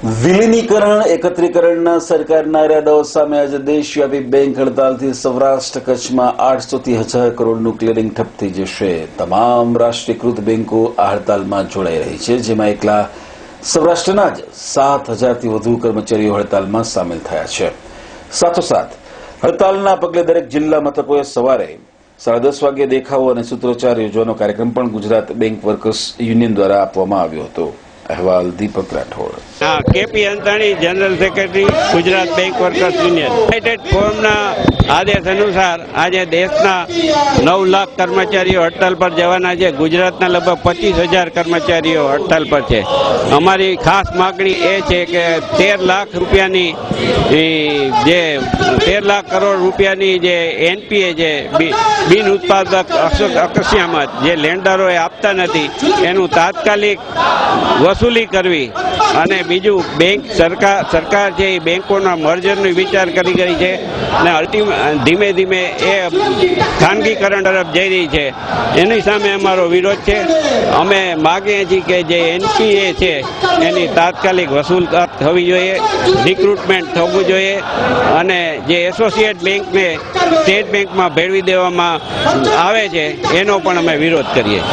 વિલીનીકરણ એકત્રીકરણના સરકારના ઇરાદાઓ સામે આજે દેશવ્યાપી બેંક હડતાલથી સૌરાષ્ટ્ર કચ્છમાં 800 થી 1000 કરોડનું ક્લિયરિંગ ઠપ થઈ જશે। તમામ રાષ્ટ્રીયકૃત બેંકો આ હડતાલમાં જોડાઈ રહી છે, જેમાં એકલા સૌરાષ્ટ્રના જ 7000 થી વધુ કર્મચારીઓ હડતાલમાં સામેલ થયા છે। સાથોસાથ હડતાલના પગલે દરેક જિલ્લા મથકોએ સવારે 10:30 વાગે દેખાવો અને સૂત્રોચ્ચાર યોજવાનો કાર્યક્રમ પણ ગુજરાત બેંક વર્કર્સ યુનિયન દ્વારા આપવામાં આવ્યો હતો। અહેવાલ Deepak Rathod. KP Antani, general secretary, Gujarat bank workers union. United ફોરમના આદેશ અનુસાર આજે દેશના 9 લાખ કર્મચારીઓ હડતાલ પર જવાના છે। ગુજરાતના લગભગ 25,000 કર્મચારીઓ હડતાલ પર છે। અમારી ખાસ માગણી એ છે કે 13 લાખ રૂપિયાની જે 13 લાખ કરોડ રૂપિયાની જે એનપીએ છે, બિન ઉત્પાદક અકસ્માત જે લેન્ડરોએ આપતા નથી, એનું તાત્કાલિક વસૂલી કરવી અને બીજું બેંક સરકાર છે એ બેંકોના મર્જરનો વિચાર કરી છે અને ધીમે ધીમે એ ખાનગીકરણ તરફ જઈ રહી છે। એની સામે અમારો વિરોધ છે। અમે માગીએ છીએ કે જે એનપીએ છે એની તાત્કાલિક વસૂલ થવી જોઈએ, રિક્રુટમેન્ટ થવું જોઈએ અને જે એસોસિએટ બેંકને સ્ટેટ બેંકમાં ભેળવી દેવામાં આવે છે એનો પણ અમે વિરોધ કરીએ છીએ।